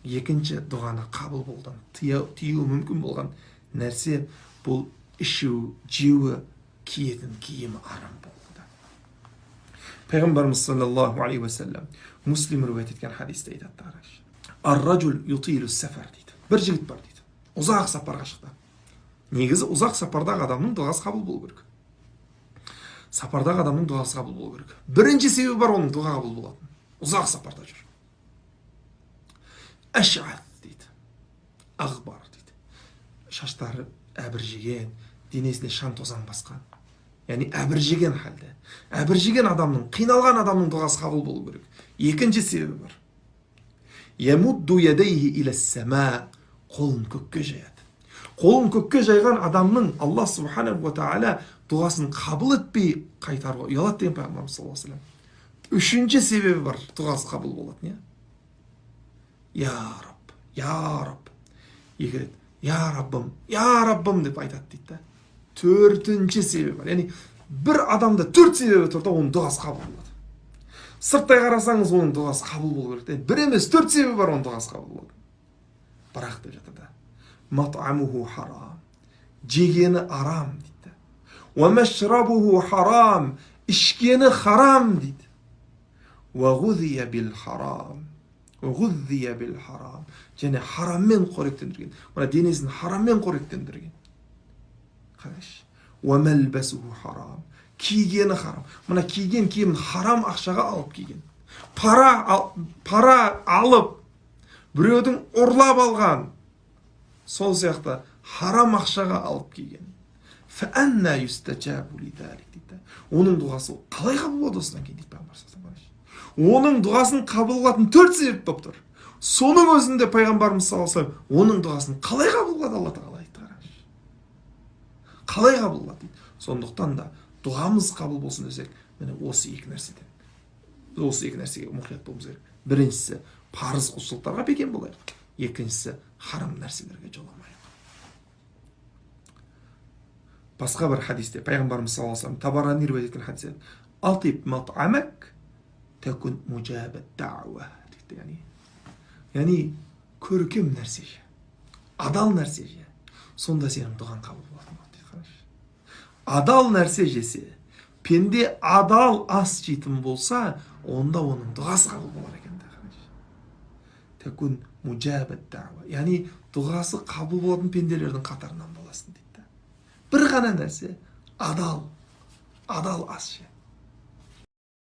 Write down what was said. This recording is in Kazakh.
екінші дұғаны қабыл болған тыюы мүмкін болған нәрсе бұл ішу, жеуі, киетін киімі арам болуда. Пайғамбарымыз саллаллаху алейхи ва саллям Муслим риуаят еткен хадисте айтады. Ар-ражул ютилу сафар дейді. Бір жігіт бар дейді. Ұзақ сапарға шықты. Негізі ұзақ сапардағы адамның дұғасы қабыл болу керек. Сапардағы адамның дұғасы қабыл болу керек. Бірінші себебі бар оның дұға қабыл болатын. Ұзақ сапарда жүр. Аш'ат дейді. Ағбар дейді. Шаштары әбіржеген, денесіне шаң тозаң басқан. Яғни әбіржеген халде. Әбіржеген адамның, қиналған адамның дұғасы қабыл болу керек. Екінші себебі бар. Ямудду ядайхи иля-сама, қолын көкке жаяды. Қолын көкке жайған адамның Аллах субханаху ва тағала дұғасын қабыл етпей қайтаруға ұялады деген пайғамбарымыз саллаллаху алейхи ва саллям. Үшінші себебі бар, дұғасы қабыл болатын, Я Рабб, Я Рабб. Екі рет, Я Раббым деп айтады дейді. Төртінші себебі бар. Яғни бір адамда төрт себебі тұрда оның дұғасы қабыл болады. Сырттай қарасаңыз оның дұғасы қабыл болу керек. Бір емес, төрт себебі бар оның дұғасы қабыл болады. Бірақ деп жатыр да. Мат'амуху харам. Жегені арам дейді. Ва машрабуху харам. Ішкені харам дейді. Ва гузия бил харам. Гузия бил харам. Және хараммен қоректендірген. Мына денесін хараммен қоректендірген. Қараш. Ва малбасуху харам. Кигені харам. Мына киген киімін харам ақшаға алып киген. Пара алып біреудің ұрлап алған. Сол сияқты харам ақшаға алып киген. Фәәнна юстаджабу лидалик дейді. Оның дұғасы қалай қабыл болады осыдан кейін дейді пайғамбар саллаллаху алейхи ва саллям. Оның дұғасын қабыл болатын төрт себеп болып тұр. Соның өзінде пайғамбарымыз саллаллаху алейхи ва саллям оның дұғасын қалай қабыл болады Алла тағала айтты. Қалай қабыл болады дейді. Сондықтан да дұғамыз қабыл болсын десек, міне осы екі нәрседен. Осы екі нәрсеге мұқият болуымыз керек. Біріншісі парыз құлшылықтарға бекем болайық. Екіншісі харам нәрселерге жоламайық. Басқа бір хадисте пайғамбарымыз саллаллаху алейхи ва саллям Табарани риуаят еткен хадисте алтиб мат'амак такун мужабат дауа дейді. Яғни көркем нәрсе же, адал нәрсе же, сонда сенің дұғаң қабыл болады. Адал нәрсе жесе, пенде адал ас жейтін болса, онда оның дұғасы қабыл болар екен. Такун мужабат дауа. Яғни дұғасы қабыл болатын пенделердің қатарынан боласың дейді. Бір ғана нәрсе, адал ас же.